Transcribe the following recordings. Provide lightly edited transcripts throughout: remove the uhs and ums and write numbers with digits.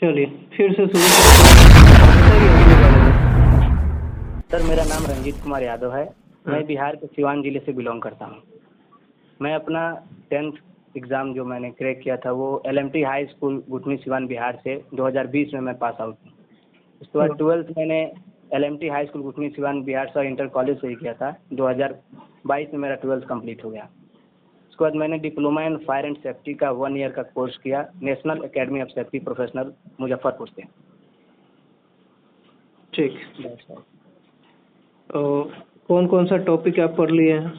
चलिए फिर से शुरू करते हैं। बताइए अपने बारे में। सर मेरा नाम रंजीत कुमार यादव है। मैं बिहार के सिवान जिले से बिलोंग करता हूँ। मैं अपना 10th एग्ज़ाम जो मैंने क्रैक किया था वो LMT हाई स्कूल गुठनी सिवान बिहार से 2020 में मैं पास आउट हूँ। उसके बाद 12th मैंने LMT हाई स्कूल गुठनी सिवान बिहार से इंटर कॉलेज से ही किया था। 2022 में मेरा 12th कंप्लीट हो गया। उसके बाद मैंने diploma in fire and safety का 1 ईयर का कोर्स किया national academy of safety professional Muzaffarpur से। ठीक। बस सर। और कौन कौन सा टॉपिक आप पढ़ लिए हैं?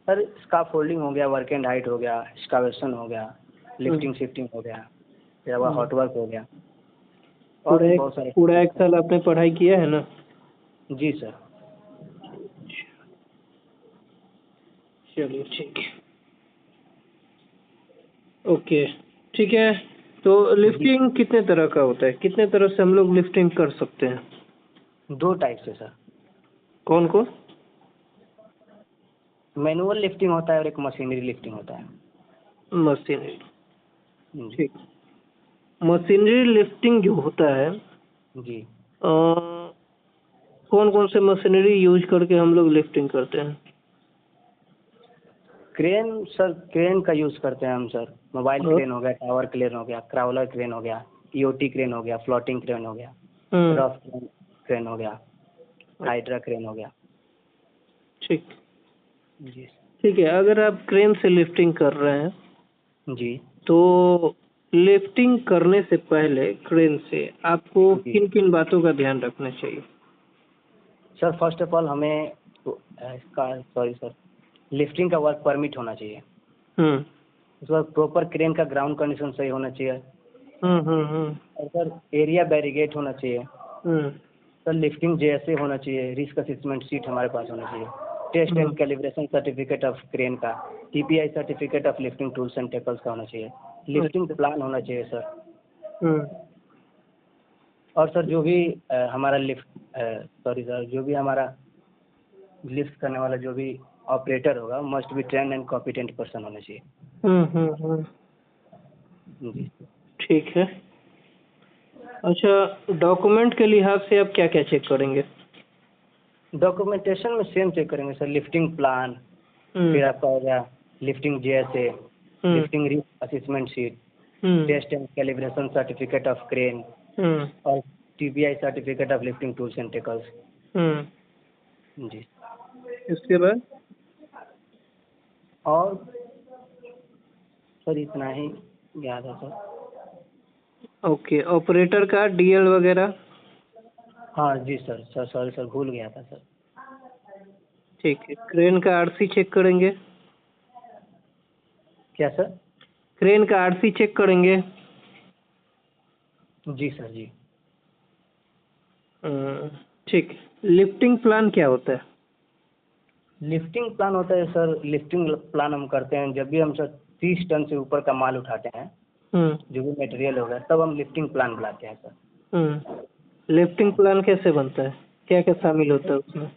सर स्काफोल्डिंग हो गया, वर्क एंड हाइट हो गया, एक्सकावेशन हो गया, लिफ्टिंग शिफ्टिंग हो गया, फिर अब हॉट वर्क हो गया और भी बहुत सारे पूरा एक topics हैं। साल आपने पढ़ाई किया है ना? जी सर। चलिए ठीक है। ओके ठीक है। तो लिफ्टिंग कितने तरह का होता है? कितने तरह से हम लोग लिफ्टिंग कर सकते हैं? 2 टाइप से सर। कौन कौन? मैनुअल लिफ्टिंग होता है और एक मशीनरी लिफ्टिंग होता है। मशीनरी। जी। ठीक। मशीनरी लिफ्टिंग जो होता है जी। कौन कौन से मशीनरी यूज करके हम लोग लिफ्टिंग करते हैं? क्रेन सर, क्रेन का यूज़ करते हैं हम सर। मोबाइल क्रेन हो गया, टावर क्रेन हो गया, क्राउलर क्रेन हो गया, EOT क्रेन हो गया, फ्लोटिंग क्रेन हो गया, रफ क्रेन हो गया, हाइड्रा क्रेन हो गया। ठीक। जी। ठीक है, अगर आप क्रेन से लिफ्टिंग कर रहे हैं जी। तो लिफ्टिंग करने से पहले क्रेन से आपको जी किन किन बातों का ध्यान रखना चाहिए? सर, फर्स्ट ऑफ ऑल हमें इसका सॉरी सर, लिफ्टिंग का वर्क परमिट होना चाहिए। हम्म उसके बाद प्रॉपर क्रेन का ग्राउंड कंडीशन सही होना चाहिए हम्म। और सर एरिया बैरिगेट होना चाहिए। हम्म सर लिफ्टिंग जैसे होना चाहिए, रिस्क असेसमेंट सीट हमारे पास होना चाहिए, test and calibration certificate of crane का, TPI certificate of lifting tools and tackles का होना चाहिए, लिफ्टिंग प्लान होना चाहिए सर। हम्म और सर जो भी हमारा जो भी हमारा लिफ्ट करने वाला जो भी ऑपरेटर होगा must be train and competent person होना चाहिए। हम्म। जी। ठीक है। अच्छा, डॉक्यूमेंट के लिहाज से आप क्या क्या चेक करेंगे? डॉक्यूमेंटेशन में सेम चेक करेंगे सर, लिफ्टिंग प्लान, हम्म फिर आपका हो गया lifting JSA, hmm lifting risk assessment sheet, hmm test and calibration certificate of crane hmm और TPI certificate of lifting tools and tackles. Hmm. जी। इसके बाद? और सर इतना ही याद है सर। ओके, ऑपरेटर का DL वगैरह? हाँ जी सर, सॉरी सर, भूल गया था सर। ठीक है। क्रेन का RC चेक करेंगे? क्या सर? क्रेन का RC चेक करेंगे? जी सर। जी। ठीक। लिफ्टिंग प्लान क्या होता है? लिफ्टिंग प्लान होता है सर, लिफ्टिंग प्लान हम करते हैं जब भी हम सर 30 टन से ऊपर का माल उठाते हैं, हम्म जो भी मटेरियल होगा तब हम लिफ्टिंग प्लान बुलाते हैं सर। लिफ्टिंग प्लान कैसे बनता है? क्या क्या शामिल होता है उसमें?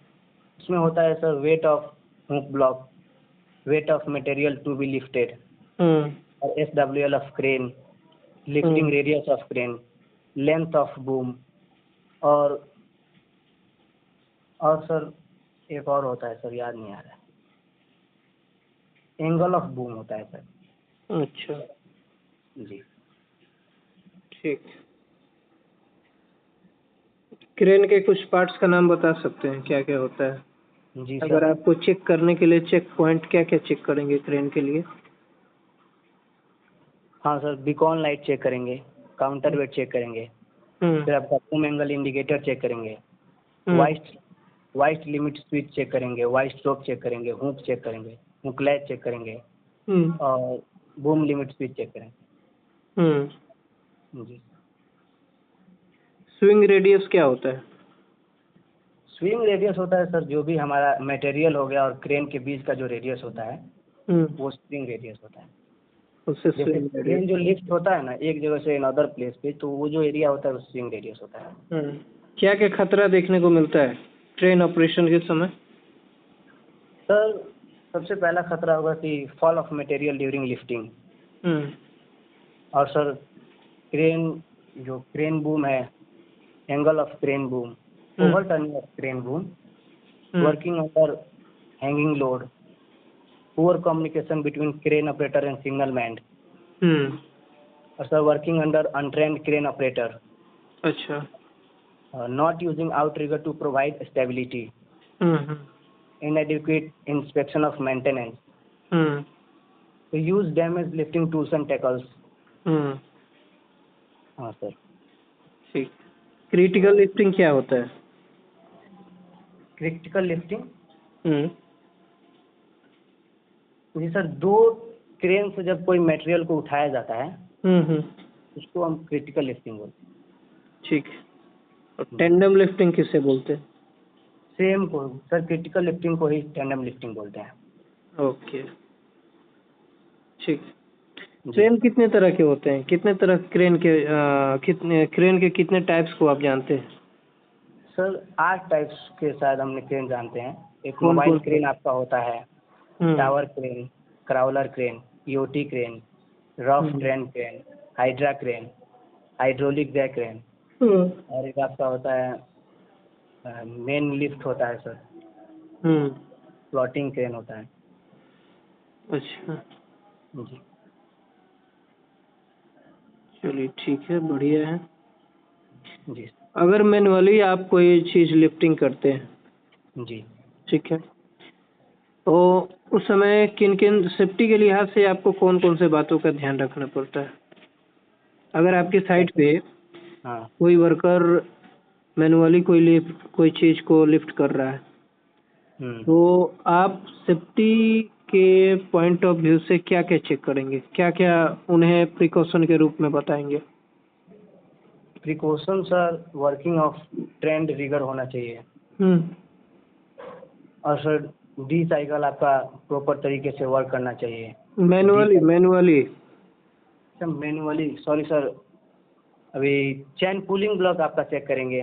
उसमें होता है sir weight of hook block, weight of material to be lifted hmm और SWL of crane, lifting hmm radius of crane, length of boom और सर एक और होता है सर, याद नहीं आ रहा है, एंगल ऑफ बूम होता है सर। अच्छा जी। ठीक। क्रेन के कुछ पार्ट्स का नाम बता सकते हैं क्या क्या होता है? जी अगर सर। आपको चेक करने के लिए चेक पॉइंट क्या क्या चेक करेंगे क्रेन के लिए? हाँ सर, बीकॉन लाइट चेक करेंगे, काउंटर वेट चेक करेंगे, हम्म फिर आपका बूम एंगल इंडिकेटर चेक करेंगे, हम्म वाइस्ट वाइस्ट लिमिट स्विच चेक करेंगे, वाइस्ट स्ट्रोक चेक करेंगे, हुक चेक करेंगे, हुक लैच चेक करेंगे हम्म और बूम लिमिट स्विच चेक करेंगे। हम्म। जी। स्विंग रेडियस क्या होता है? स्विंग रेडियस होता है सर जो भी हमारा मटेरियल हो गया और क्रेन के बीच का जो रेडियस होता है वो स्विंग रेडियस होता है। उससे जैसे स्विंग रेडियस। क्रेन जो लिफ्ट होता है ना एक जगह से अनदर प्लेस पे, तो वो जो एरिया होता है वो स्विंग रेडियस होता है। क्या क्या खतरा देखने को मिलता है ट्रेन ऑपरेशन के समय? सर सबसे पहला खतरा होगा कि fall of material during lifting hmm और सर क्रेन, जो क्रेन बूम है, angle of crane boom, overturning of crane boom, working under hanging load, poor communication between crane operator and signal man, और sir working under untrained crane operator, अच्छा, not using outrigger to provide stability, inadequate inspection of maintenance, to use damaged lifting tools and tackles. हाँ sir. ठीक। Critical lifting क्या होता है? Critical lifting जी sir, दो crane से जब कोई मटेरियल को उठाया जाता है उसको हम क्रिटिकल लिफ्टिंग बोलते हैं। ठीक। और टेंडम लिफ्टिंग किसे बोलते हैं? सेम को सर, क्रिटिकल लिफ्टिंग को ही टेंडम लिफ्टिंग बोलते हैं। ओके, ठीक। क्रेन कितने तरह के होते हैं? कितने तरह क्रेन के कितने टाइप्स को आप जानते हैं? सर 8 टाइप्स के शायद हमने क्रेन जानते हैं। एक कौन मोबाइल कौन? क्रेन आपका होता है, tower crane, crawler crane, EOT crane, rough terrain crane, hydra crane, hydraulic jack crane, और एक आपका होता है मेन लिफ्ट होता है सर, फ्लोटिंग क्रेन होता है। अच्छा, जी चलिए ठीक है, बढ़िया है। जी अगर मैनुअली आप कोई चीज़ लिफ्टिंग करते हैं, जी ठीक है, तो उस समय किन किन सेफ्टी के लिहाज से आपको कौन कौन से बातों का ध्यान रखना पड़ता है? अगर आपकी साइट पे हाँ कोई वर्कर मैनुअली कोई चीज़ को लिफ्ट कर रहा है, तो आप सेफ्टी के पॉइंट ऑफ व्यू से क्या क्या चेक करेंगे? क्या क्या उन्हें प्रिकॉशन के रूप में बताएंगे? Precaution sir, working of trained rigger होना चाहिए, और सर डी साइकिल आपका प्रॉपर तरीके से वर्क करना चाहिए। Manually sir manually, sorry sir, अभी चैन पुलिंग ब्लॉक आपका चेक करेंगे,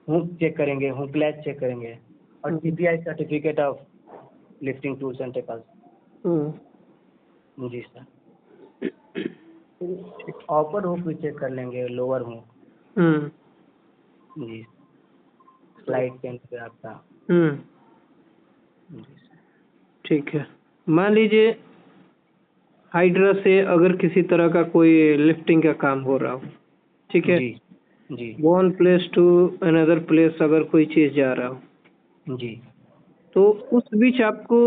हुक चेक करेंगे, हुक लैच चेक करेंगे, और TPI certificate of lifting tools and tackles. जी सर। अपर हुक भी चेक कर लेंगे, लोअर हुक। जी, स्लाइड पेन पे आपका। जी सर। ठीक है। मान लीजिए हाइड्रा से अगर किसी तरह का कोई लिफ्टिंग का काम हो रहा हो, ठीक है, जी जी one place to another place अगर कोई चीज़ जा रहा हो, जी तो उस बीच आपको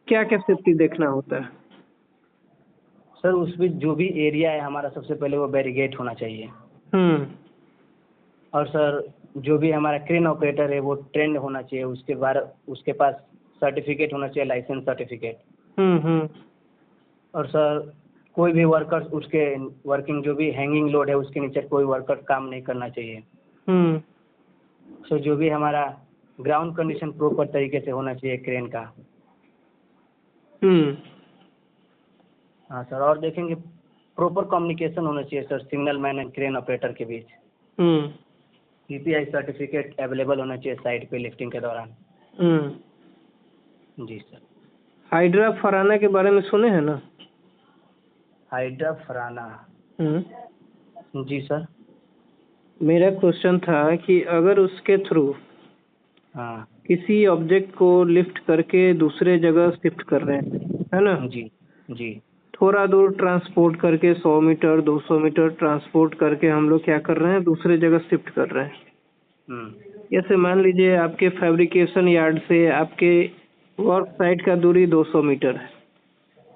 क्या क्या सेफ्टी देखना होता है? सर, उस बीच जो भी एरिया है हमारा, सबसे पहले वो बैरिगेट होना चाहिए। और सर जो भी हमारा क्रेन ऑपरेटर है वो ट्रेंड होना चाहिए, उसके पास सर्टिफिकेट होना चाहिए, लाइसेंस सर्टिफिकेट। और सर कोई भी वर्कर उसके वर्किंग जो भी हैंगिंग लोड है उसके नीचे कोई वर्कर काम नहीं करना चाहिए। सो जो भी हमारा ग्राउंड कंडीशन प्रॉपर तरीके से होना चाहिए क्रेन का। हाँ सर, और देखेंगे प्रॉपर कम्युनिकेशन होना चाहिए sir, signal man and crane operator के बीच। पीपीआई सर्टिफिकेट अवेलेबल होना चाहिए साइट पे लिफ्टिंग के दौरान। जी सर। हाइड्रा फराना के बारे में सुने हैं ना? हाइड्रा फराना? जी सर। मेरा क्वेश्चन था कि अगर उसके थ्रू हाँ किसी ऑब्जेक्ट को लिफ्ट करके दूसरे जगह शिफ्ट कर रहे हैं, है ना? जी जी थोड़ा दूर ट्रांसपोर्ट करके 100 मीटर 200 मीटर ट्रांसपोर्ट करके हम लोग क्या कर रहे हैं, दूसरे जगह शिफ्ट कर रहे हैं। जैसे मान लीजिए आपके फैब्रिकेशन यार्ड से आपके वर्क साइट का दूरी 200 मीटर है,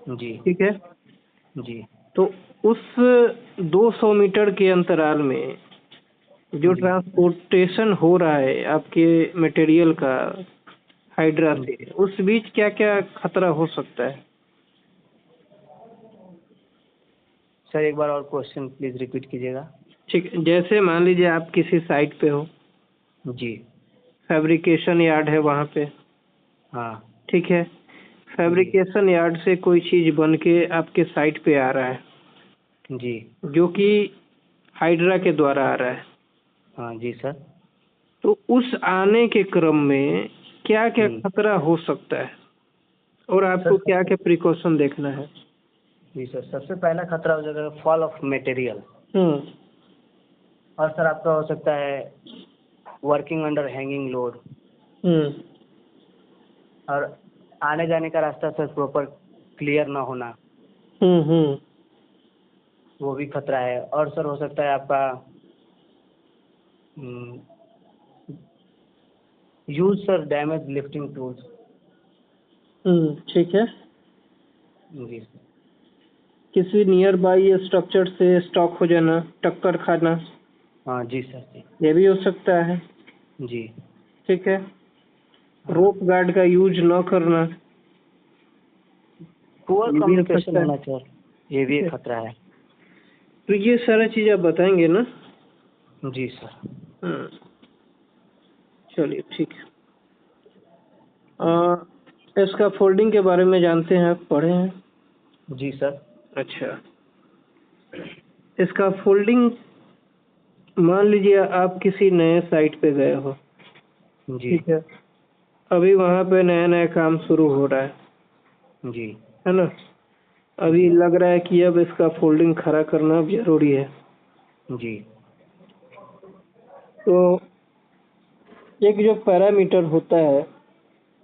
जी ठीक है? जी। तो उस 200 मीटर के अंतराल में जो ट्रांसपोर्टेशन हो रहा है आपके मटेरियल का हाइड्रा से, उस बीच क्या क्या खतरा हो सकता है? सर एक बार और क्वेश्चन प्लीज रिपीट कीजिएगा। ठीक, जैसे मान लीजिए आप किसी साइट पे हो, जी। फैब्रिकेशन यार्ड है वहाँ पे, हाँ ठीक है, फैब्रिकेशन यार्ड से कोई चीज़ बन के आपके साइट पे आ रहा है, जी जो कि हाइड्रा के द्वारा आ रहा है। हाँ जी सर। तो उस आने के क्रम में क्या क्या खतरा हो सकता है और आपको क्या क्या प्रिकॉशन देखना है? जी सर, सबसे पहला खतरा हो जाएगा फॉल ऑफ मटेरियल। हम्म और सर आपका हो सकता है वर्किंग अंडर हैंगिंग लोड। हम्म और आने जाने का रास्ता सर प्रॉपर क्लियर ना होना, हम्म। वो भी खतरा है। और सर हो सकता है आपका use sir damage lifting tools. ठीक है। जी सर। किसी नियर बाई स्ट्रक्चर से स्टॉक हो जाना, टक्कर खाना, हाँ जी सर जी। ये भी हो सकता है। जी ठीक है। हाँ। रोप गार्ड का यूज न करना, पुअर ये भी हो कम्युनिकेशन सकता है। होना सर, ये भी ठीक एक है, खतरा है। तो ये सारा चीज आप बताएंगे ना? जी सर। हाँ, चलिए ठीक है। इसका फोल्डिंग के बारे में जानते हैं, आप पढ़े हैं? जी सर। अच्छा, इसका फोल्डिंग, मान लीजिए आप किसी नए साइट पे गए हो, जी ठीक है, अभी वहाँ पे नया नया काम शुरू हो रहा जी है ना? अभी जी लग रहा है कि अब इसका फोल्डिंग खड़ा करना जरूरी है। जी तो एक जो पैरामीटर होता है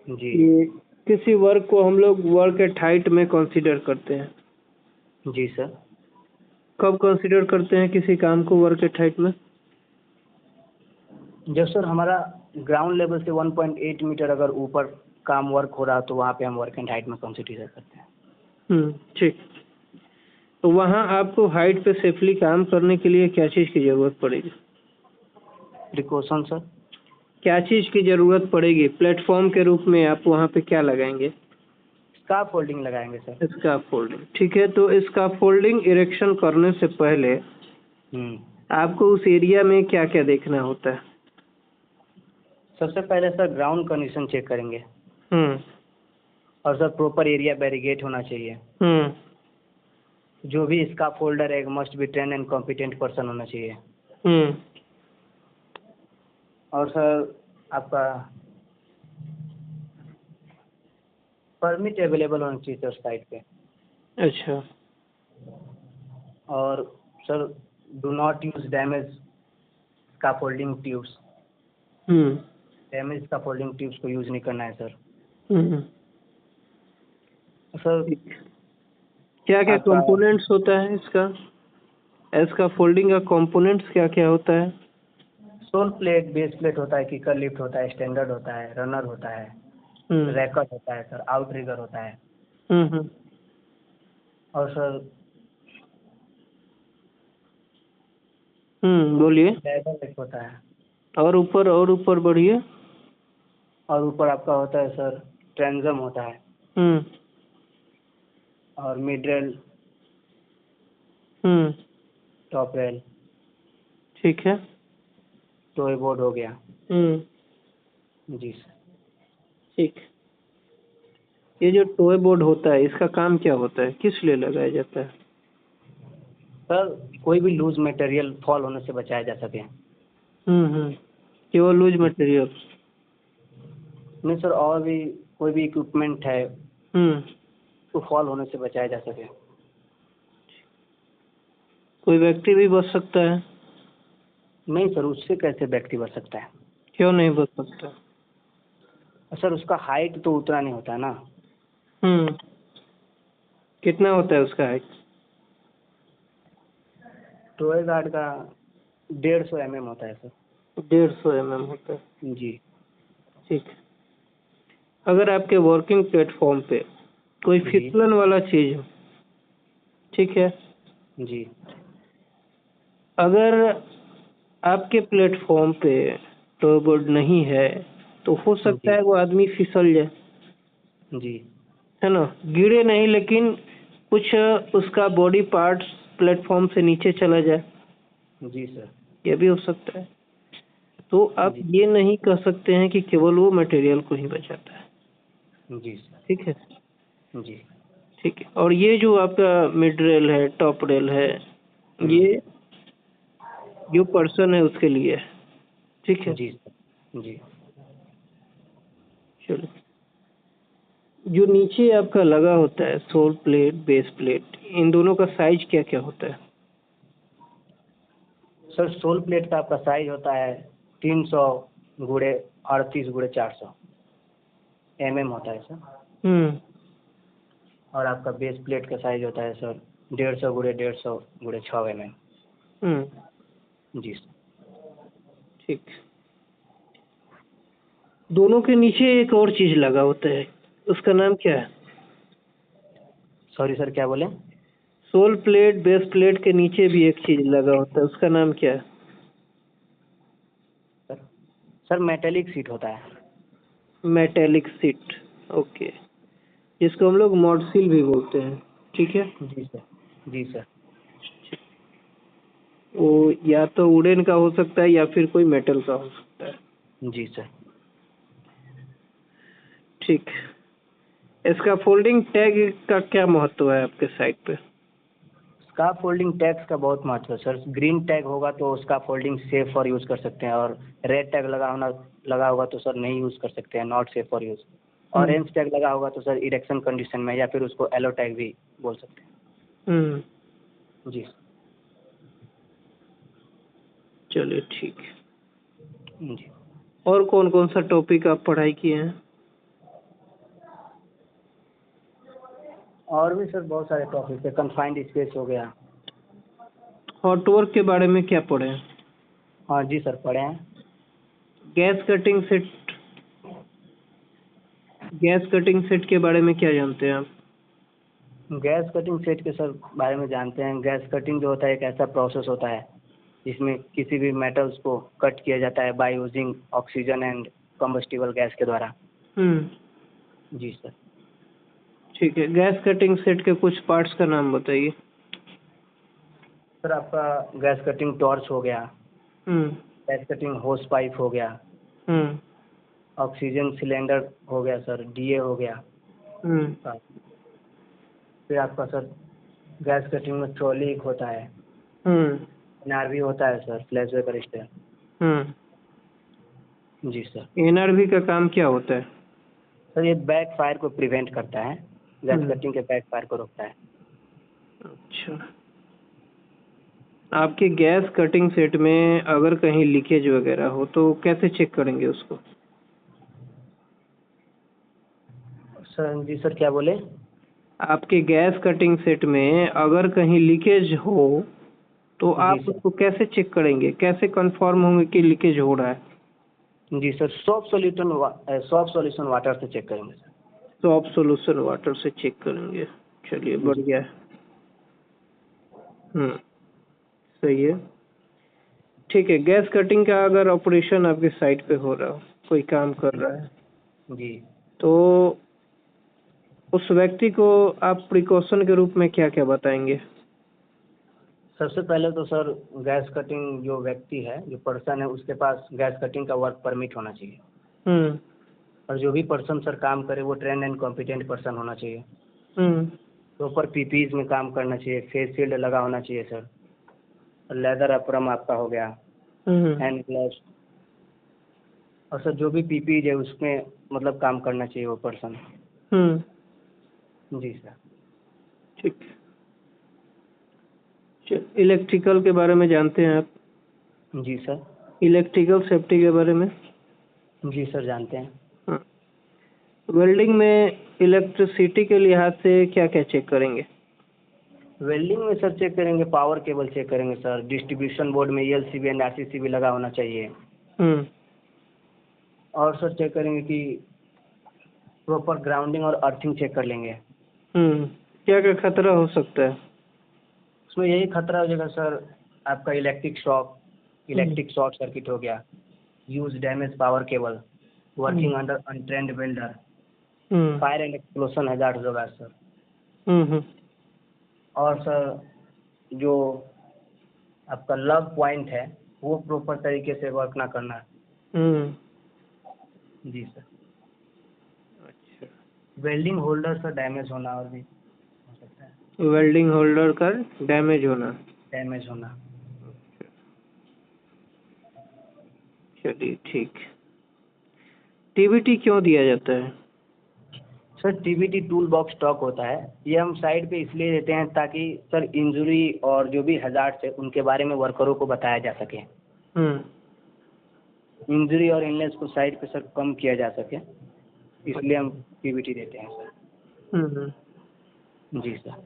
जी कि किसी वर्क को हम लोग वर्क एट हाइट में कंसीडर करते हैं। जी सर। कब कंसीडर करते हैं किसी काम को वर्क एट हाइट में? जब सर हमारा ग्राउंड लेवल से 1.8 मीटर अगर ऊपर काम वर्क हो रहा है तो वहाँ पे हम वर्क एंड हाइट में कंसीडर करते हैं। ठीक। तो वहाँ आपको हाइट पे सेफली काम करने के लिए क्या चीज़ की ज़रूरत पड़ेगी? Precaution sir. क्या चीज़ की ज़रूरत पड़ेगी? प्लेटफॉर्म के रूप में आप वहाँ पे क्या लगाएंगे? स्कार्फ फोल्डिंग लगाएंगे सर। इसका फोल्डिंग, ठीक है। तो इसका फोल्डिंग इरेक्शन करने से पहले आपको उस एरिया में क्या क्या देखना होता है? सबसे पहले सर ग्राउंड कंडीशन चेक करेंगे। हम्म और सर प्रॉपर एरिया बैरिगेट होना चाहिए। हम्म जो भी इसका फोल्डर है must be train and competent person होना चाहिए। हम्म और सर आपका परमिट अवेलेबल होना चाहिए सर साइट पे। अच्छा। और sir do not use damage scaffolding tubes. Hmm damage scaffolding tubes को यूज नहीं करना है सर। हम्म सर क्या क्या आपका कंपोनेंट्स होता है इसका? इसका फोल्डिंग का कंपोनेंट्स क्या क्या होता है? सोल प्लेट, बेस प्लेट होता है, किकर लिफ्ट होता है, स्टैंडर्ड होता है, रनर होता है, हम्म रैकर होता है सर, आउट रिगर होता है। हम्म। और सर बोलिए। लेदर लिफ्ट होता है। और ऊपर बढ़िए। और ऊपर आपका होता है सर ट्रांसम होता है। हम्म और मिड रेल, हम्म टॉप रेल, ठीक है। टॉय बोर्ड हो गया। जी सर। ठीक। ये जो टॉय बोर्ड होता है, इसका काम क्या होता है? किस लिए लगाया जाता है? सर कोई भी लूज मटेरियल फॉल होने से बचाया जा सके। केवल लूज मटेरियल? नहीं सर, और भी कोई भी इक्विपमेंट है हम्म तो फॉल होने से बचाया जा सके। कोई व्यक्ति भी बच सकता है? नहीं सर, उससे कैसे व्यक्ति बच सकता है? क्यों नहीं बच सकता? सर उसका हाइट तो उतना नहीं होता है ना। कितना होता है उसका हाइट? टोए गार्ड का 150 mm होता है सर। 150 mm होता है। जी ठीक है। अगर आपके वर्किंग प्लेटफॉर्म पे कोई जी फिसलन वाला चीज हो, ठीक है, जी अगर आपके प्लेटफॉर्म पे टॉय बोर्ड नहीं है तो हो सकता जी है वो आदमी फिसल जाए, जी है ना? गिरे नहीं, लेकिन कुछ उसका बॉडी पार्ट्स प्लेटफॉर्म से नीचे चला जाए, जी सर। ये भी हो सकता है। तो आप जी ये नहीं कह सकते हैं कि केवल वो मटेरियल को ही बचाता है। जी सर। ठीक है। जी ठीक है। और ये जो आपका मिड रेल है, टॉप रेल है, ये जो पर्सन है उसके लिए है। ठीक है। जी सर। जी चलो, जो नीचे आपका लगा होता है सोल प्लेट बेस प्लेट, इन दोनों का साइज क्या क्या होता है? सर सोल प्लेट का आपका साइज होता है 300 गुणे 38 गुणे 400 mm होता है सर। हम्म। और आपका बेस प्लेट का साइज होता है सर 150 गुणे 150 गुणे 6 mm। जी सर। ठीक। दोनों के नीचे एक और चीज लगा होता है, उसका नाम क्या है? सॉरी सर, क्या बोले? सोल प्लेट बेस प्लेट के नीचे भी एक चीज लगा होता है, उसका नाम क्या है? सर मेटेलिक सीट होता है। मेटेलिक सीट, ओके, जिसको हम लोग मॉडसील भी बोलते हैं। ठीक है। जी सर। जी सर। वो या तो वुडन का हो सकता है या फिर कोई मेटल का हो सकता है। जी सर। ठीक। इसका फोल्डिंग टैग का क्या महत्व है आपके साइट पे? उसका फोल्डिंग टैग्स का बहुत महत्व है सर। ग्रीन टैग होगा तो उसका फोल्डिंग सेफ फॉर यूज़ कर सकते हैं, और रेड टैग लगा होगा तो सर नहीं यूज़ कर सकते हैं, not safe for use. Orange tag लगा होगा तो सर इरेक्शन कंडीशन में, या फिर उसको येलो टैग भी बोल सकते हैं। जी सर। चलिए ठीक। जी। और कौन कौन सा टॉपिक आप पढ़ाई किए हैं? और भी सर बहुत सारे टॉपिक है, कन्फाइंड स्पेस हो गया। हॉटवर्क के बारे में क्या पढ़े हैं? हाँ जी सर, पढ़े हैं। Gas cutting set, gas cutting set के बारे में क्या जानते हैं आप? गैस कटिंग सेट के सर बारे में जानते हैं। गैस कटिंग जो होता है एक ऐसा प्रोसेस होता है जिसमें किसी भी मेटल्स को कट किया जाता है by using oxygen and combustible gas के द्वारा। जी सर। ठीक है। गैस कटिंग सेट के कुछ पार्ट्स का नाम बताइए। सर आपका गैस कटिंग टॉर्च हो गया, गैस कटिंग होस पाइप हो गया, ऑक्सीजन सिलेंडर हो गया सर, डीए हो गया। फिर आपका सर गैस कटिंग में ट्रॉली एक होता है, एनआरवी होता है सर, फ्लैश वेपर स्टेयर। जी सर। एनआरवी का काम क्या होता है? सर ये बैक फायर को प्रिवेंट करता है, गैस कटिंग के बैक फायर को रोकता है। अच्छा। आपके गैस कटिंग सेट में अगर कहीं लीकेज वगैरह हो तो कैसे चेक करेंगे उसको? सर जी सर, क्या बोले? आपके गैस कटिंग सेट में अगर कहीं लीकेज हो तो आप उसको कैसे चेक करेंगे, कैसे कंफर्म होंगे कि लीकेज हो रहा है? जी सर, सॉफ्ट सॉल्यूशन वाटर से चेक करेंगे सर। सॉफ्ट सॉल्यूशन वाटर से चेक करेंगे। चलिए बढ़िया है। सही है। ठीक है। गैस कटिंग का अगर ऑपरेशन आपके साइट पे हो रहा हो, कोई काम कर रहा है जी, तो उस व्यक्ति को आप प्रिकॉशन के रूप में क्या क्या बताएंगे? सबसे पहले तो सर गैस कटिंग जो व्यक्ति है, जो पर्सन है, उसके पास गैस कटिंग का वर्क परमिट होना चाहिए। और जो भी पर्सन सर काम करे वो ट्रेन एंड कॉम्पिटेंट पर्सन होना चाहिए। प्रॉपर पीपीज में काम करना चाहिए, फेस शील्ड लगा होना चाहिए सर, लेदर अप्रम आपका हो गया, हैंड ग्लव्स, और सर जो भी पीपीज है उसमें मतलब काम करना चाहिए वो पर्सन। जी सर। ठीक। इलेक्ट्रिकल के बारे में जानते हैं आप? जी सर। इलेक्ट्रिकल सेफ्टी के बारे में? जी सर, जानते हैं। वेल्डिंग में इलेक्ट्रिसिटी के लिहाज से क्या क्या चेक करेंगे? वेल्डिंग में सर चेक करेंगे, पावर केबल चेक करेंगे सर, डिस्ट्रीब्यूशन बोर्ड में ईएलसीबी एंड आरसीसीबी लगा होना चाहिए। और सर चेक करेंगे कि प्रॉपर ग्राउंडिंग और अर्थिंग चेक कर लेंगे। क्या क्या खतरा हो सकता है? उसमें यही खतरा हो जाएगा सर, आपका इलेक्ट्रिक शॉर्ट सर्किट हो गया, use damage power cable, working under untrained welder, fire and explosion hazard होगा सर। और सर जो आपका लग पॉइंट है वो प्रॉपर तरीके से वर्क ना करना। जी सर। अच्छा। वेल्डिंग होल्डर सर डैमेज होना और भी हो सकता है। वेल्डिंग होल्डर का डैमेज होना। चलिए ठीक। टीबीटी क्यों दिया जाता है? Sir TBT tool box stock होता है, ये हम साइड पे इसलिए देते हैं ताकि सर इंजरी और जो भी हजार्ड्स है उनके बारे में वर्करों को बताया जा सके। इंजरी और इलनेस को साइड पे सर कम किया जा सके, इसलिए हम टीबीटी देते हैं सर। जी सर।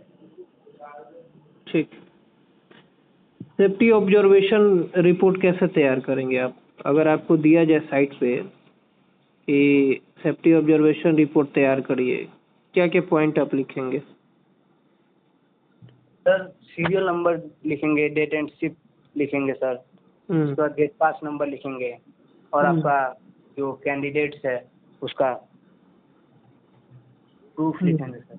ठीक। सेफ्टी ऑब्जर्वेशन रिपोर्ट कैसे तैयार करेंगे आप? अगर आपको दिया जाए साइट पे कि सेफ्टी ऑब्जर्वेशन रिपोर्ट तैयार करिए, क्या क्या पॉइंट आप लिखेंगे? सर सीरियल नंबर लिखेंगे, डेट एंड शिफ्ट लिखेंगे सर, उसके बाद गेट पास नंबर लिखेंगे और आपका जो कैंडिडेट्स है उसका प्रूफ लिखेंगे सर।